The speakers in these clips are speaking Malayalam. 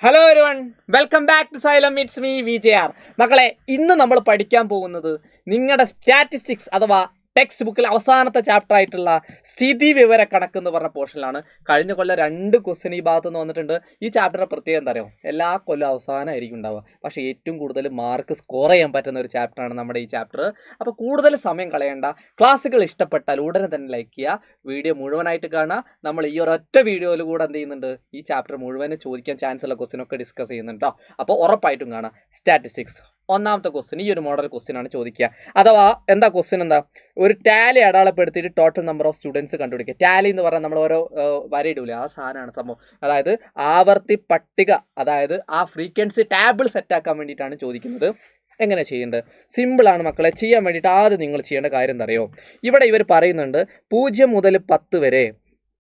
Hello everyone, welcome back to Xylem. It's me VJR. മക്കളെ, ഇന്ന് നമ്മൾ പഠിക്കാൻ പോകുന്നത് നിങ്ങളുടെ സ്റ്റാറ്റിസ്റ്റിക്സ് അഥവാ ടെക്സ്റ്റ് ബുക്കിൽ അവസാനത്തെ ചാപ്റ്റർ ആയിട്ടുള്ള സ്ഥിതി വിവര കണക്ക് എന്ന് പറഞ്ഞ പോർഷനിലാണ്. കഴിഞ്ഞ കൊല്ലം 2 ക്വസ്റ്റ്യൻ ഈ ഭാഗത്ത് നിന്ന് വന്നിട്ടുണ്ട്. ഈ ചാപ്റ്ററിന്റെ പ്രത്യേകം എന്താ അറിയോ, എല്ലാ കൊല്ലം അവസാനമായിരിക്കും ഉണ്ടാവുക, പക്ഷേ ഏറ്റവും കൂടുതൽ മാർക്ക് സ്കോർ ചെയ്യാൻ പറ്റുന്ന ഒരു ചാപ്റ്ററാണ് നമ്മുടെ ഈ ചാപ്റ്റർ. അപ്പോൾ കൂടുതൽ സമയം കളയേണ്ട, ക്ലാസ്സുകൾ ഇഷ്ടപ്പെട്ടാൽ ഉടനെ തന്നെ ലൈക്ക് ചെയ്യുക, വീഡിയോ മുഴുവനായിട്ട് കാണുക. നമ്മൾ ഈ ഒരൊറ്റ വീഡിയോയിൽ കൂടെ എന്ത് ചെയ്യുന്നുണ്ട്, ഈ ചാപ്റ്റർ മുഴുവനും ചോദിക്കാൻ ചാൻസ് ഉള്ള ക്വസ്റ്റ്യൻ ഒക്കെ ഡിസ്കസ് ചെയ്യുന്നുണ്ടോ. അപ്പോൾ ഉറപ്പായിട്ടും കാണാം. സ്റ്റാറ്റിസ്റ്റിക്സ് ഒന്നാമത്തെ ക്വസ്റ്റ്യൻ ഈ ഒരു മോഡൽ ക്വസ്റ്റ്യൻ ആണ് ചോദിക്കുക. അഥവാ എന്താ ക്വസ്റ്റ്യൻ, എന്താ ഒരു ടാലി അടയാളപ്പെടുത്തിയിട്ട് ടോട്ടൽ നമ്പർ ഓഫ് സ്റ്റുഡൻസ് കണ്ടുപിടിക്കുക. ടാലി എന്ന് പറഞ്ഞാൽ നമ്മൾ ഓരോ വരയിടൂലേ, ആ സാധനമാണ് സംഭവം. അതായത് ആവർത്തി പട്ടിക, അതായത് ആ ഫ്രീക്വൻസി ടേബിൾ സെറ്റാക്കാൻ വേണ്ടിയിട്ടാണ് ചോദിക്കുന്നത്. എങ്ങനെ ചെയ്യേണ്ടത്? സിമ്പിളാണ് മക്കളെ. ചെയ്യാൻ വേണ്ടിയിട്ട് ആദ്യം നിങ്ങൾ ചെയ്യേണ്ട കാര്യം എന്താ അറിയോ, ഇവിടെ ഇവർ പറയുന്നുണ്ട് 0 മുതൽ 10 വരെ,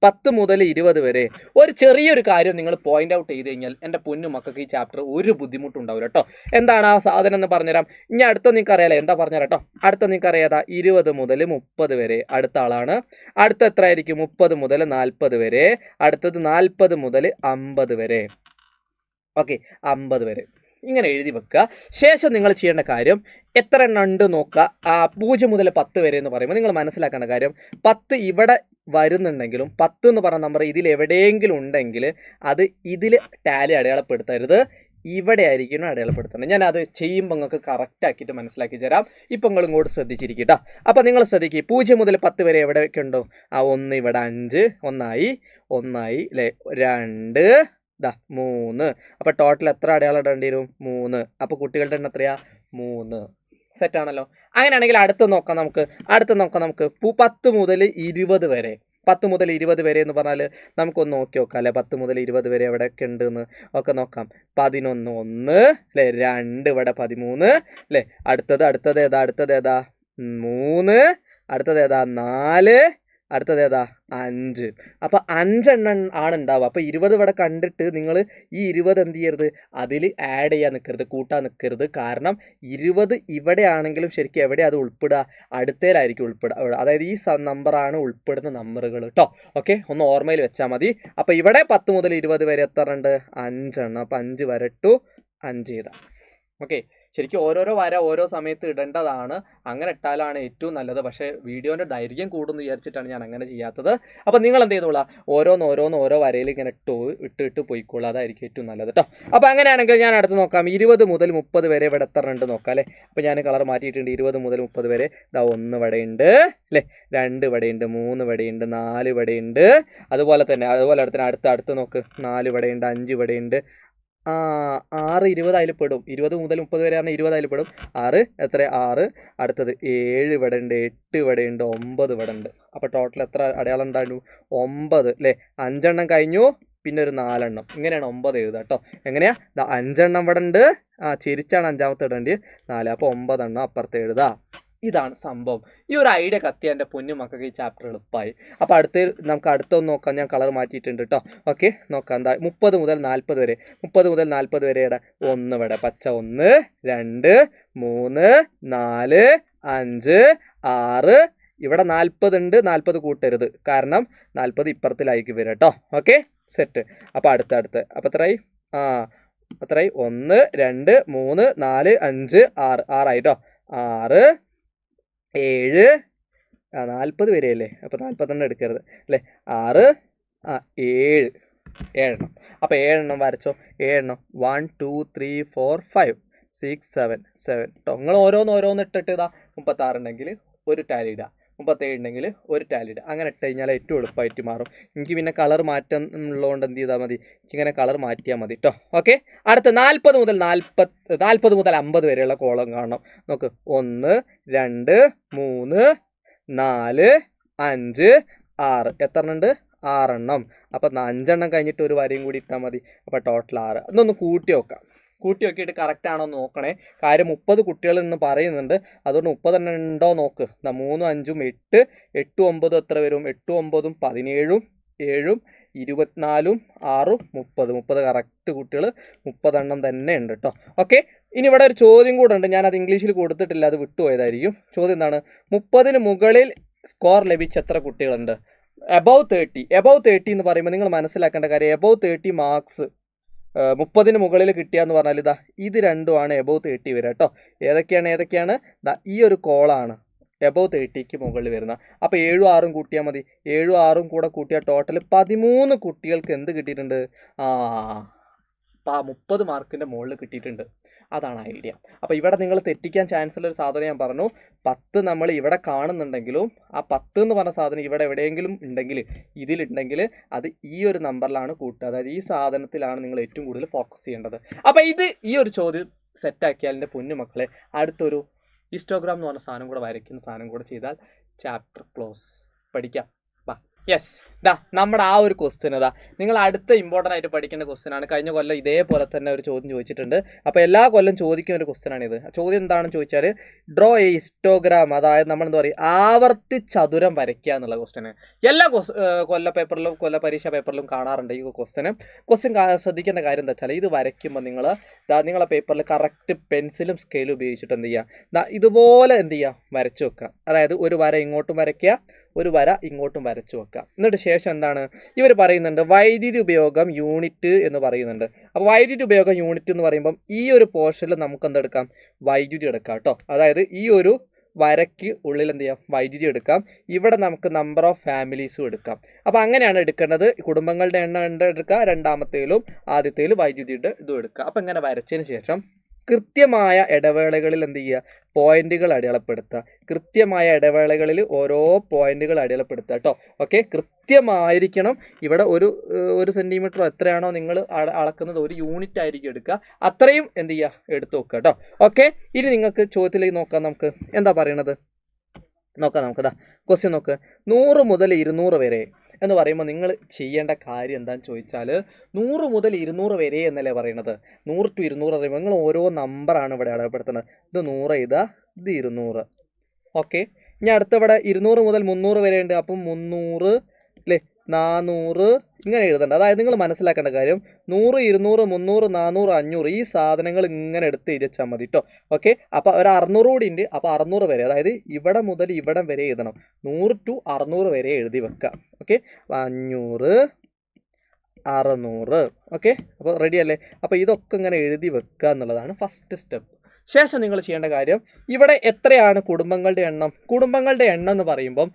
10 മുതൽ 20 വരെ ഒരു ചെറിയൊരു കാര്യം നിങ്ങൾ പോയിന്റ് ഔട്ട് ചെയ്ത് കഴിഞ്ഞാൽ എൻ്റെ പൊന്നു മക്കൾക്ക് ഈ ചാപ്റ്റർ ഒരു ബുദ്ധിമുട്ടുണ്ടാവില്ല കേട്ടോ. എന്താണ് ആ സാധനം എന്ന് പറഞ്ഞുതരാം. ഇനി അടുത്ത നിങ്ങൾക്ക് അറിയാലോ, എന്താ പറഞ്ഞുതരാം കേട്ടോ. അടുത്ത നിങ്ങൾക്ക് അറിയാതാ 20 മുതൽ 30 വരെ അടുത്ത ആളാണ്. അടുത്ത എത്ര ആയിരിക്കും? 30 മുതൽ 40 വരെ. അടുത്തത് 40 മുതൽ 50 വരെ. ഓക്കെ, 50 വരെ ഇങ്ങനെ എഴുതി വെക്കുക. ശേഷം നിങ്ങൾ ചെയ്യേണ്ട കാര്യം എത്ര എണ്ണം ഉണ്ട് നോക്കുക. 0 മുതൽ 10 വരെ എന്ന് പറയുമ്പോൾ നിങ്ങൾ മനസ്സിലാക്കേണ്ട കാര്യം, 10 ഇവിടെ വരുന്നുണ്ടെങ്കിലും 10 എന്ന് പറഞ്ഞ നമ്പർ ഇതിൽ എവിടെയെങ്കിലും ഉണ്ടെങ്കിൽ അത് ഇതിൽ ടാലി അടയാളപ്പെടുത്തരുത്, ഇവിടെ ആയിരിക്കണം അടയാളപ്പെടുത്തേണ്ടത്. ഞാൻ അത് ചെയ്യുമ്പോൾ നിങ്ങൾക്ക് കറക്റ്റ് ആക്കിയിട്ട് മനസ്സിലാക്കി തരാം. ഇപ്പം നിങ്ങൾ ഇങ്ങോട്ട് ശ്രദ്ധിച്ചിരിക്കട്ടോ. അപ്പോൾ നിങ്ങൾ ശ്രദ്ധിക്കുക, 0 മുതൽ 10 വരെ എവിടെയൊക്കെ ഉണ്ടോ, 1 ഇവിടെ 5 ഒന്നായി അല്ലേ, 2 3. അപ്പോൾ ടോട്ടൽ എത്ര അടയാളം ഇടേണ്ടി വരും? 3. അപ്പോൾ കുട്ടികളുടെ എണ്ണം എത്രയാ? 3. സെറ്റാണല്ലോ. അങ്ങനെയാണെങ്കിൽ അടുത്ത നോക്കാം നമുക്ക്. 10 മുതൽ 20 വരെ. 10 മുതൽ 20 വരെ എന്ന് പറഞ്ഞാൽ നമുക്കൊന്ന് നോക്കി നോക്കാം അല്ലേ. 10 മുതൽ 20 വരെ എവിടെയൊക്കെ ഉണ്ടെന്ന് ഒക്കെ നോക്കാം. 11 1 അല്ലേ, 2 ഇവിടെ 13 അല്ലേ. അടുത്തത് ഏതാ 3. അടുത്തത് ഏതാ 4. അടുത്തത് ഏതാ 5. അപ്പോൾ 5 എണ്ണം ആണ് ഉണ്ടാവുക. അപ്പോൾ 20 ഇവിടെ കണ്ടിട്ട് നിങ്ങൾ ഈ 20 എന്ത് ചെയ്യരുത്, അതിൽ ആഡ് ചെയ്യാൻ നിൽക്കരുത്, കൂട്ടാൻ നിൽക്കരുത്. കാരണം 20 ഇവിടെ ആണെങ്കിലും ശരിക്കും എവിടെ അത് ഉൾപ്പെടുക, അടുത്തതിലായിരിക്കും ഉൾപ്പെടുക. അതായത് ഈ നമ്പറാണ് ഉൾപ്പെടുന്ന നമ്പറുകൾ കേട്ടോ. ഓക്കെ, ഒന്ന് ഓർമ്മയിൽ വെച്ചാൽ മതി. അപ്പോൾ ഇവിടെ 10 മുതൽ 20 വരെ എത്ര ഉണ്ട്? 5 എണ്ണം. അപ്പോൾ 5 വരട്ടു 5 ചെയ്താൽ. ഓക്കെ, ശരിക്കും ഓരോരോ വര ഓരോ സമയത്ത് ഇടേണ്ടതാണ്. അങ്ങനെ ഇട്ടാലാണ് ഏറ്റവും നല്ലത്. പക്ഷേ വീഡിയോൻ്റെ ദൈർഘ്യം കൂടുമെന്ന് വിചാരിച്ചിട്ടാണ് ഞാൻ അങ്ങനെ ചെയ്യാത്തത്. അപ്പോൾ നിങ്ങൾ എന്ത് ചെയ്തോളാം, ഓരോ വരയിൽ ഇങ്ങനെ ഇട്ട് പോയിക്കോളാം. അതായിരിക്കും ഏറ്റവും നല്ലത് കേട്ടോ. അപ്പോൾ അങ്ങനെയാണെങ്കിൽ ഞാൻ അടുത്ത് നോക്കാം. 20 മുതൽ 30 വരെ ഇവിടെ എത്ര ഉണ്ട് നോക്കാം അല്ലേ. അപ്പോൾ ഞാൻ കളർ മാറ്റിയിട്ടുണ്ട്. 20 മുതൽ 30 വരെ 1 ഇവിടെ ഉണ്ട് അല്ലേ, 2 ഇവിടെ ഉണ്ട്, 3 ഇവിടെ ഉണ്ട്, 4 ഇവിടെ ഉണ്ട്. അതുപോലെ അടുത്ത് നോക്ക്, 4 ഇവിടെ ഉണ്ട്, 5 ഇവിടെ ഉണ്ട്, 6 20 അതിൽ പെടും. 20 മുതൽ 30 വരെ ആണ് 20 അതിൽ പെടും. 6 എത്ര? 6. അടുത്തത് 7 ഇവിടെ ഉണ്ട്, 8 ഇവിടെ ഉണ്ട്, 9 ഇവിടെ ഉണ്ട്. അപ്പോൾ ടോട്ടൽ എത്ര അടയാളം ഉണ്ടായിരുന്നു? 9 അല്ലേ. 5 എണ്ണം കഴിഞ്ഞു, പിന്നെ ഒരു 4 എണ്ണം. ഇങ്ങനെയാണ് 9 എഴുതുക കേട്ടോ. എങ്ങനെയാ? 5 എണ്ണം ഇവിടെ ഉണ്ട്, ചിരിച്ചാണ് 5ാമത്തെ ഇടേണ്ടത്, 4. അപ്പോൾ 9 എണ്ണം അപ്പുറത്ത് എഴുതുക. ഇതാണ് സംഭവം. ഈ ഒരു ഐഡിയ കത്തിയ എൻ്റെ പൊന്നു മക്കൾക്ക് ഈ ചാപ്റ്റർ എളുപ്പമായി. അപ്പോൾ നമുക്ക് അടുത്തൊന്ന് നോക്കാം. ഞാൻ കളർ മാറ്റിയിട്ടുണ്ട് കേട്ടോ. ഓക്കെ, നോക്കാം. എന്താ 30 മുതൽ 40 വരെ. 30 മുതൽ 40 വരെ ഇവിടെ 1 ഇവിടെ പച്ച, 1 2 3 4 5 6. ഇവിടെ 40 ഉണ്ട്, 40 കൂട്ടരുത്, കാരണം 40 ഇപ്പുറത്തിലായിരിക്കും വരും കേട്ടോ. Okay, set. അപ്പോൾ അടുത്ത് അപ്പോൾ എത്രയായി? എത്രയായി? 1 2 3 4 5 6. 6 ആയിട്ടോ. 6 7 40 വരെയല്ലേ. അപ്പോൾ 40 എടുക്കരുത് അല്ലേ. 6 7 എണ്ണം. അപ്പോൾ 7 എണ്ണം വരച്ചോ. 7 എണ്ണം 1 2 3 4 5 6 7 കേട്ടോ. നിങ്ങൾ ഓരോന്ന് ഇട്ടിട്ട് 36 ഉണ്ടെങ്കിൽ ഒരു ടാലി ഇടുക, 37 ഉണ്ടെങ്കിൽ ഒരു ടാലി ഇടുക. അങ്ങനെ ഇട്ട് കഴിഞ്ഞാൽ ഏറ്റവും എളുപ്പമായിട്ട് മാറും. എനിക്ക് പിന്നെ കളർ മാറ്റം ഉള്ളതുകൊണ്ട് എന്ത് ചെയ്താൽ മതി, എനിക്കിങ്ങനെ കളർ മാറ്റിയാൽ മതി കേട്ടോ. ഓക്കെ, അടുത്ത 40 മുതൽ 50 വരെയുള്ള കോളം കാണണം. നോക്ക്, 1 2 3 4 5 6. എത്ര ഉണ്ട്? 6 എണ്ണം. അപ്പം 5 എണ്ണം കഴിഞ്ഞിട്ട് ഒരു വരയും കൂടി ഇട്ടാൽ മതി. അപ്പോൾ ടോട്ടൽ 6. അതൊന്ന് കൂട്ടി നോക്കാം. കൂട്ടി നോക്കിയിട്ട് കറക്റ്റ് ആണോ നോക്കണേ. കാര്യം 30 കുട്ടികൾ എന്ന് പറയുന്നുണ്ട്, അതുകൊണ്ട് 30 എണ്ണം ഉണ്ടോ നോക്ക്. 3 5 8 8 9 എത്ര വരും? 8 9 17 7 24 6 30 കറക്റ്റ് കുട്ടികൾ 30 എണ്ണം തന്നെ ഉണ്ട് കേട്ടോ. ഓക്കെ, ഇനി ഇവിടെ ഒരു ചോദ്യം കൂടെ ഉണ്ട്. ഞാനത് ഇംഗ്ലീഷിൽ കൊടുത്തിട്ടില്ല, അത് വിട്ടുപോയതായിരിക്കും. ചോദ്യം എന്താണ്? 30-ന് മുകളിൽ സ്കോർ ലഭിച്ച എത്ര കുട്ടികളുണ്ട്? എബവ് 30 എന്ന് പറയുമ്പോൾ നിങ്ങൾ മനസ്സിലാക്കേണ്ട കാര്യം, എബവ് 30 മാർക്സ് 30 മുകളിൽ കിട്ടിയാന്ന് പറഞ്ഞാൽ ഇതാ ഇത് രണ്ടുമാണ് എബോവ് 30 വരിക കേട്ടോ. ഏതൊക്കെയാണ് ദാ ഈ ഒരു കോളാണ് എബോവ് 30ക്ക് മുകളിൽ വരുന്ന. അപ്പോൾ 7ഉം 6ഉം കൂട്ടിയാൽ മതി. 7ഉം 6ഉം കൂടെ കൂട്ടിയാൽ ടോട്ടൽ 13 കുട്ടികൾക്ക് എന്ത് കിട്ടിയിട്ടുണ്ട്? 30 മാർക്കിൻ്റെ മുകളിൽ കിട്ടിയിട്ടുണ്ട്. അതാണ് ഐഡിയ. അപ്പോൾ ഇവിടെ നിങ്ങൾ തെറ്റിക്കാൻ ചാൻസ് ഉള്ള ഒരു സാധനം ഞാൻ പറഞ്ഞു. 10 നമ്മൾ ഇവിടെ കാണുന്നുണ്ടെങ്കിലും ആ 10 എന്ന് പറഞ്ഞ സാധനം ഇവിടെ എവിടെയെങ്കിലും ഉണ്ടെങ്കിൽ ഇതിലുണ്ടെങ്കിൽ അത് ഈ ഒരു നമ്പറിലാണ് കൂട്ടുക. അതായത് ഈ സാധനത്തിലാണ് നിങ്ങൾ ഏറ്റവും കൂടുതൽ ഫോക്കസ് ചെയ്യേണ്ടത്. അപ്പോൾ ഈ ഒരു ചോദ്യം സെറ്റാക്കിയാൽ എൻ്റെ പൊന്നു മക്കളെ അടുത്തൊരു ഹിസ്റ്റോഗ്രാം എന്ന് പറഞ്ഞ സാധനം കൂടെ വരയ്ക്കുന്ന സാധനം കൂടെ ചെയ്താൽ ചാപ്റ്റർ ക്ലോസ്. പഠിക്കാം. യെസ്, നമ്മുടെ ആ ഒരു ക്വസ്റ്റ്യൻ നിങ്ങൾ അടുത്ത ഇമ്പോർട്ടൻ്റ് ആയിട്ട് പഠിക്കേണ്ട ക്വസ്റ്റ്യൻ ആണ്. കഴിഞ്ഞ കൊല്ലം ഇതേപോലെ തന്നെ ഒരു ചോദ്യം ചോദിച്ചിട്ടുണ്ട്. അപ്പോൾ എല്ലാ കൊല്ലം ചോദിക്കുന്ന ഒരു ക്വസ്റ്റ്യൻ ആണിത്. ചോദ്യം എന്താണെന്ന് ചോദിച്ചാൽ ഡ്രോ എ ഹിസ്റ്റോഗ്രാം, അതായത് നമ്മൾ എന്താ പറയുക ആവർത്തിച്ചതുരം വരയ്ക്കുക എന്നുള്ള ക്വസ്റ്റ്യൻ. എല്ലാ കൊല്ല പരീക്ഷാ പേപ്പറിലും കാണാറുണ്ട് ഈ ക്വസ്റ്റ്യൻ ശ്രദ്ധിക്കേണ്ട കാര്യം എന്താ വെച്ചാൽ ഇത് വരയ്ക്കുമ്പോൾ നിങ്ങളെ പേപ്പറിൽ കറക്റ്റ് പെൻസിലും സ്കെയിലും ഉപയോഗിച്ചിട്ട് എന്ത് ചെയ്യുക, ഇതുപോലെ എന്ത് ചെയ്യുക വരച്ചു വെക്കുക. അതായത് ഒരു വര ഇങ്ങോട്ടും വരയ്ക്കുക, ഒരു വര ഇങ്ങോട്ടും വരച്ചു വെക്കുക. എന്നിട്ട് ശേഷം എന്താണ് ഇവർ പറയുന്നുണ്ട്, വൈദ്യുതി ഉപയോഗം യൂണിറ്റ് എന്ന് പറയുന്നുണ്ട്. അപ്പോൾ വൈദ്യുതി ഉപയോഗം യൂണിറ്റ് എന്ന് പറയുമ്പം ഈ ഒരു പോർഷനിൽ നമുക്ക് എന്തെടുക്കാം, വൈദ്യുതി എടുക്കാം കേട്ടോ. അതായത് ഈ ഒരു വരയ്ക്ക് ഉള്ളിൽ എന്ത് ചെയ്യാം, വൈദ്യുതി എടുക്കാം. ഇവിടെ നമുക്ക് നമ്പർ ഓഫ് ഫാമിലീസും എടുക്കാം. അപ്പോൾ അങ്ങനെയാണ് എടുക്കേണ്ടത്. കുടുംബങ്ങളുടെ എണ്ണം എടുക്കുക, രണ്ടാമത്തേലും ആദ്യത്തേലും വൈദ്യുതിയുടെ ഇതും എടുക്കുക. അപ്പോൾ ഇങ്ങനെ വരച്ചതിന് ശേഷം കൃത്യമായ ഇടവേളകളിൽ എന്ത് ചെയ്യുക, പോയിന്റുകൾ അടയാളപ്പെടുത്തുക. കൃത്യമായ ഇടവേളകളിൽ ഓരോ പോയിന്റുകൾ അടയാളപ്പെടുത്തുക കേട്ടോ. ഓക്കെ, കൃത്യമായിരിക്കണം. ഇവിടെ ഒരു സെൻറ്റിമീറ്ററോ എത്രയാണോ നിങ്ങൾ അളക്കുന്നത് ഒരു യൂണിറ്റ് ആയിരിക്കും എടുക്കുക. അത്രയും എന്ത് ചെയ്യുക എടുത്ത് വെക്കുക കേട്ടോ. ഓക്കെ, ഇനി നിങ്ങൾക്ക് ചോദ്യത്തിലേക്ക് നോക്കാം. നമുക്ക് എന്താ പറയണത് നോക്കാം. നമുക്ക് ക്വസ്റ്റ്യൻ നോക്ക്. 100 മുതൽ 200 വരെ എന്ന് പറയുമ്പോൾ നിങ്ങൾ ചെയ്യേണ്ട കാര്യം എന്താണെന്ന് ചോദിച്ചാൽ 100 മുതൽ 200 വരെ എന്നല്ലേ പറയണത്. 100 to 200 പറയുമ്പോൾ നിങ്ങൾ ഓരോ നമ്പറാണ് ഇവിടെ അടയാളപ്പെടുത്തുന്നത്. ഇത് 100 ഇത് 200. ഓക്കെ, ഇനി അടുത്ത ഇവിടെ 200 മുതൽ 300 വരെ ഉണ്ട്. അപ്പം 300 അല്ലേ, 400 ഇങ്ങനെ എഴുതണ്ട. അതായത് നിങ്ങൾ മനസ്സിലാക്കേണ്ട കാര്യം 100, 200, 300, 400, 500 ഈ സാധനങ്ങൾ ഇങ്ങനെ എടുത്ത് എഴുതിച്ചാൽ മതി കേട്ടോ. ഓക്കെ, അപ്പോൾ ഒരു 600 കൂടി ഉണ്ട്. അപ്പോൾ 600 വരെ, അതായത് ഇവിടെ മുതൽ ഇവിടം വരെ എഴുതണം. 100 to 600 വരെ എഴുതി വെക്കാം. ഓക്കെ, 500, 600. ഓക്കെ, അപ്പോൾ റെഡി അല്ലേ? അപ്പോൾ ഇതൊക്കെ ഇങ്ങനെ എഴുതി വെക്കുക എന്നുള്ളതാണ് ഫസ്റ്റ് സ്റ്റെപ്പ്. ശേഷം നിങ്ങൾ ചെയ്യേണ്ട കാര്യം, ഇവിടെ എത്രയാണ് കുടുംബങ്ങളുടെ എണ്ണം? കുടുംബങ്ങളുടെ എണ്ണം എന്ന് പറയുമ്പം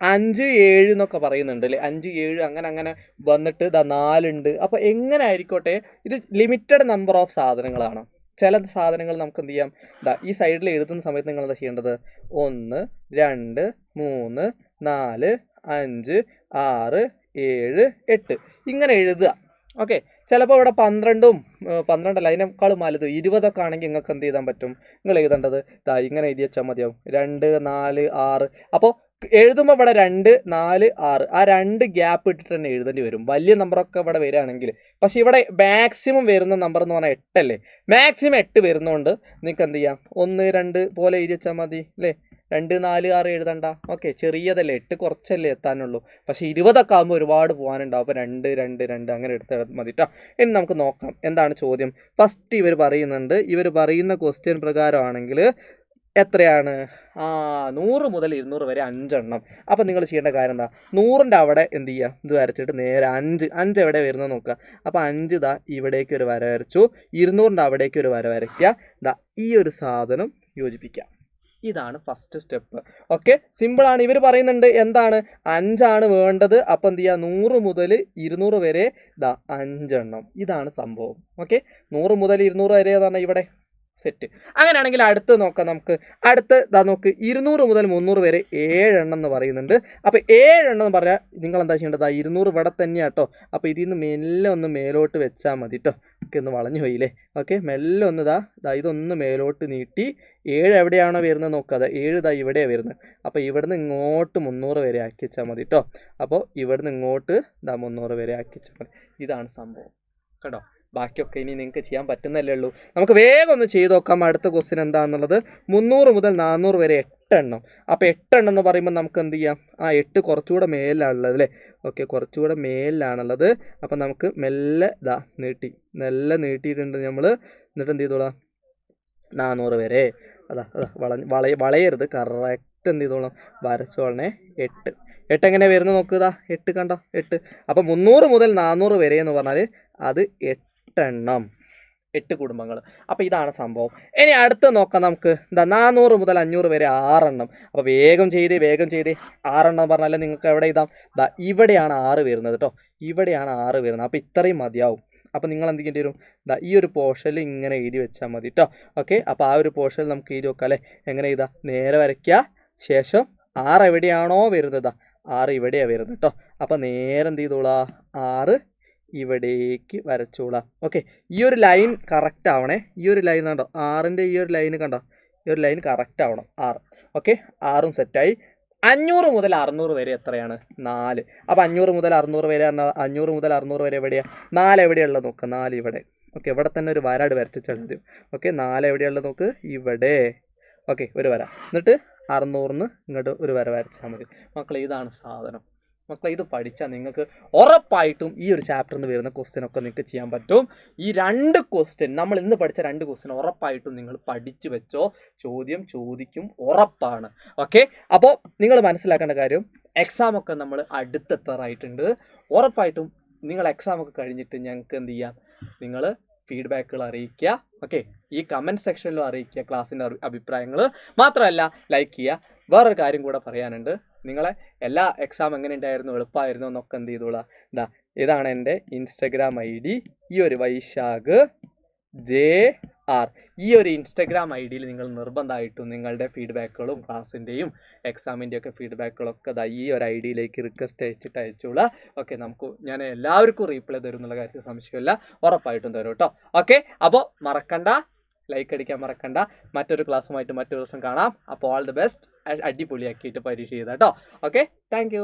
5, 7 എന്നൊക്കെ പറയുന്നുണ്ട് അല്ലേ. 5, 7 അങ്ങനെ വന്നിട്ട് 4 ഉണ്ട്. അപ്പോൾ എങ്ങനെ ആയിക്കോട്ടെ, ഇത് ലിമിറ്റഡ് നമ്പർ ഓഫ് സാധനങ്ങളാണ്. ചില സാധനങ്ങൾ നമുക്ക് എന്ത് ചെയ്യാം, ഈ സൈഡിൽ എഴുതുന്ന സമയത്ത് നിങ്ങൾ എന്താ ചെയ്യേണ്ടത്, 1, 2, 3, 4, 5, 6, 7, 8 ഇങ്ങനെ എഴുതുക. ഓക്കെ, ചിലപ്പോൾ ഇവിടെ 12 അല്ല, അതിനേക്കാളും വലുത് 20 ആണെങ്കിൽ നിങ്ങൾക്ക് എന്ത് ചെയ്താൻ പറ്റും, നിങ്ങൾ എഴുതേണ്ടത് ഇങ്ങനെ എഴുതി വെച്ചാൽ മതിയാവും. 2, 4, 6. അപ്പോൾ എഴുതുമ്പോൾ ഇവിടെ 2, 4, 6 ആ 2 ഗ്യാപ്പ് ഇട്ടിട്ട് തന്നെ എഴുതേണ്ടി വരും. വലിയ നമ്പറൊക്കെ ഇവിടെ വരികയാണെങ്കിൽ. പക്ഷേ ഇവിടെ മാക്സിമം വരുന്ന നമ്പർ എന്ന് പറഞ്ഞാൽ 8 അല്ലേ. മാക്സിമം 8 വരുന്നതുകൊണ്ട് നിങ്ങൾക്ക് എന്ത് ചെയ്യാം, 1, 2 പോലെ എഴുതി വെച്ചാൽ മതി അല്ലേ. 2, 4, 6 എഴുതണ്ട. ഓക്കെ, ചെറിയതല്ലേ, 8 കുറച്ചല്ലേ എത്താനുള്ളൂ. പക്ഷേ 20 ആകുമ്പോൾ ഒരുപാട് പോകാനുണ്ടാവും. അപ്പോൾ 2, 2, 2 അങ്ങനെ എടുത്താൽ മതി കേട്ടോ. ഇനി നമുക്ക് നോക്കാം എന്താണ് ചോദ്യം. ഫസ്റ്റ് ഇവർ പറയുന്ന ക്വസ്റ്റ്യൻ പ്രകാരമാണെങ്കിൽ എത്രയാണ്, 100 മുതൽ 200 വരെ 5 എണ്ണം. അപ്പോൾ നിങ്ങൾ ചെയ്യേണ്ട കാര്യം എന്താ, 100ൻ്റെ അവിടെ എന്ത് ചെയ്യുക, ഇത് വരച്ചിട്ട് നേരെ 5 എവിടെ വരുന്നത് നോക്കുക. അപ്പോൾ 5 ഇവിടേക്ക് ഒരു വര വരച്ചു. 200ൻ്റെ അവിടേക്ക് ഒരു വര വരയ്ക്കുക. ഈ ഒരു സാധനം യോജിപ്പിക്കുക. ഇതാണ് ഫസ്റ്റ് സ്റ്റെപ്പ്. ഓക്കെ, സിമ്പിളാണ്. ഇവർ പറയുന്നുണ്ട് എന്താണ്, 5 ആണ് വേണ്ടത്. അപ്പോൾ എന്ത് ചെയ്യുക, 100 മുതൽ 200 വരെ 5 എണ്ണം. ഇതാണ് സംഭവം. ഓക്കെ, 100 മുതൽ 200 വരെ എന്നാണ് ഇവിടെ സെറ്റ്. അങ്ങനെയാണെങ്കിൽ അടുത്ത് നോക്കാം. നമുക്ക് അടുത്ത് നോക്ക്, 200 മുതൽ 300 വരെ 7 എണ്ണം എന്ന് പറയുന്നുണ്ട്. അപ്പോൾ 7 എണ്ണം എന്ന് പറഞ്ഞാൽ നിങ്ങൾ എന്താ ചെയ്യേണ്ടത്, 200 ഇവിടെ തന്നെയാണ് കേട്ടോ. അപ്പോൾ ഇതിൽ നിന്ന് മെല്ലെ ഒന്ന് മേലോട്ട് വെച്ചാൽ മതി കേട്ടോ. ഒക്കെ ഒന്ന് വളഞ്ഞു പോയില്ലേ. ഓക്കെ, മെല്ലെ ഒന്ന് ഇതൊന്ന് മേലോട്ട് നീട്ടി 7 എവിടെയാണോ വരുന്നത് നോക്കുക. 7 ഇവിടെയാണ് വരുന്നത്. അപ്പോൾ ഇവിടുന്ന് ഇങ്ങോട്ട് 300 വരെ ആക്കി വെച്ചാൽ മതി കേട്ടോ. അപ്പോൾ ഇവിടുന്ന് ഇങ്ങോട്ട് 300 വരെ ആക്കി വെച്ചാൽ മതി. ഇതാണ് സംഭവം കേട്ടോ. ബാക്കിയൊക്കെ ഇനി നിങ്ങൾക്ക് ചെയ്യാൻ പറ്റുന്നല്ലേ ഉള്ളൂ. നമുക്ക് വേഗം ഒന്ന് ചെയ്ത് നോക്കാം. അടുത്ത ക്വസ്റ്റ്യൻ എന്താണെന്നുള്ളത്, 300 മുതൽ 400 വരെ 8 എണ്ണം. അപ്പോൾ 8 എണ്ണം എന്ന് പറയുമ്പോൾ നമുക്ക് എന്ത് ചെയ്യാം, 8 കുറച്ചുകൂടെ മേലിലാണുള്ളത് അല്ലേ. ഓക്കെ, കുറച്ചുകൂടെ മേലിലാണുള്ളത്. അപ്പോൾ നമുക്ക് മെല്ലെ നീട്ടിയിട്ടുണ്ട് നമ്മൾ. എന്നിട്ട് എന്ത് ചെയ്തോളാം, 400 വരെ വളയരുത്, കറക്റ്റ് എന്ത് ചെയ്തോളാം, വരച്ചോളണേ. 8 എങ്ങനെ വരുന്നത് നോക്കുക. 8 കണ്ടോ, 8. അപ്പോൾ 300 മുതൽ 400 വരെ എന്ന് പറഞ്ഞാൽ അത് 8 8 കുടുംബങ്ങൾ. അപ്പോൾ ഇതാണ് സംഭവം. ഇനി അടുത്ത് നോക്കാം നമുക്ക്. 400 മുതൽ 500 വരെ 6 എണ്ണം. അപ്പോൾ വേഗം ചെയ്ത് 6 എണ്ണം പറഞ്ഞാൽ നിങ്ങൾക്ക് എവിടെ ഇതാ ഇവിടെയാണ് 6 വരുന്നത് കേട്ടോ. ഇവിടെയാണ് 6 വരുന്നത്. അപ്പോൾ ഇത്രയും മതിയാവും. അപ്പോൾ നിങ്ങൾ എന്ത് ചെയ്യേണ്ടി വരും? ഈ ഒരു പോർഷനിൽ ഇങ്ങനെ എഴുതി വെച്ചാൽ മതി കേട്ടോ. ഓക്കെ, അപ്പോൾ ആ ഒരു പോർഷനിൽ നമുക്ക് എഴുതി വെക്കാം അല്ലേ. എങ്ങനെ എഴുതാം? നേരെ വരയ്ക്കുക. ശേഷം 6 എവിടെയാണോ വരുന്നത് 6 ഇവിടെയാണ് വരുന്നത് കേട്ടോ. അപ്പോൾ നേരെ എന്ത് ചെയ്തോളാം? 6 ഇവിടേക്ക് വരച്ചോളാം. ഓക്കെ, ഈ ഒരു ലൈൻ കറക്റ്റ് ആവണേ. ഈ ഒരു ലൈൻ കണ്ടോ? 6ൻ്റെ ഈ ഒരു ലൈൻ കണ്ടോ? ഈ ഒരു ലൈൻ കറക്റ്റ് ആവണം 6. ഓക്കെ, 6ഉം സെറ്റായി. 500 മുതൽ 600 വരെ എത്രയാണ്? 4. അപ്പോൾ 500 മുതൽ 600 വരെ 500 മുതൽ 600 വരെ എവിടെയാണ്? 4 എവിടെയുള്ളത് നോക്കുക? 4 ഇവിടെ. ഓക്കെ, ഇവിടെ തന്നെ ഒരു വര വരച്ചാൽ മതി. ഓക്കെ, 4 എവിടെയുള്ളത് നോക്ക്? ഇവിടെ. ഓക്കെ, ഒരു വര. എന്നിട്ട് 600-ന്ന് ഇങ്ങോട്ട് ഒരു വര വരച്ചാൽ മതി. മക്കളെ, ഇതാണ് സാധനം. മക്കളെ, ഇത് പഠിച്ചാൽ നിങ്ങൾക്ക് ഉറപ്പായിട്ടും ഈ ഒരു ചാപ്റ്ററിൽ നിന്ന് വരുന്ന ക്വസ്റ്റ്യനൊക്കെ നിങ്ങൾക്ക് ചെയ്യാൻ പറ്റും. ഈ 2 ക്വസ്റ്റ്യൻ, നമ്മൾ ഇന്ന് പഠിച്ച 2 ക്വസ്റ്റ്യൻ ഉറപ്പായിട്ടും നിങ്ങൾ പഠിച്ചു വെച്ചോ. ചോദ്യം ചോദിക്കും, ഉറപ്പാണ്. ഓക്കെ, അപ്പോൾ നിങ്ങൾ മനസ്സിലാക്കേണ്ട കാര്യം, എക്സാമൊക്കെ നമ്മൾ അടുത്തെത്താറായിട്ടുണ്ട്. ഉറപ്പായിട്ടും നിങ്ങൾ എക്സാമൊക്കെ കഴിഞ്ഞിട്ട് ഞങ്ങൾക്ക് എന്ത് ചെയ്യാം? നിങ്ങൾ ഫീഡ്ബാക്കുകൾ അറിയിക്കുക. ഓക്കെ, ഈ കമൻറ്റ് സെക്ഷനിലും അറിയിക്കുക ക്ലാസ്സിൻ്റെ അഭിപ്രായങ്ങൾ. മാത്രമല്ല ലൈക്ക് ചെയ്യുക. വേറൊരു കാര്യം കൂടെ പറയാനുണ്ട്. നിങ്ങളെ എല്ലാ എക്സാം എങ്ങനെ ഉണ്ടായിരുന്നു, എളുപ്പമായിരുന്നു എന്നൊക്കെ എന്ത് ചെയ്തോളാം. ഇതാണ് എൻ്റെ ഇൻസ്റ്റഗ്രാം ID. ഈ ഒരു വൈശാഖ് JR, ഈ ഒരു ഇൻസ്റ്റഗ്രാം ID-യിൽ നിങ്ങൾ നിർബന്ധമായിട്ടും നിങ്ങളുടെ ഫീഡ്ബാക്കുകളും ക്ലാസ്സിൻ്റെയും എക്സാമിൻ്റെയും ഒക്കെ ഫീഡ്ബാക്കുകളൊക്കെ ഈ ഒരു ID-യിലേക്ക് റിക്വസ്റ്റ് അയച്ചിട്ട് അയച്ചോളാം. ഓക്കെ, ഞാൻ എല്ലാവർക്കും റീപ്ലൈ തരും എന്നുള്ള കാര്യത്തിൽ സംശയമില്ല. ഉറപ്പായിട്ടും തരും കേട്ടോ. ഓക്കെ, അപ്പോൾ മറക്കണ്ട, ലൈക്ക് അടിക്കാൻ മറക്കണ്ട. മറ്റൊരു ക്ലാസ്സുമായിട്ട് മറ്റൊരു ദിവസം കാണാം. അപ്പോൾ ഓൾ ദി ബെസ്റ്റ്. അടിപൊളിയാക്കിയിട്ട് പരീക്ഷ ചെയ്താൽ കേട്ടോ. Okay, thank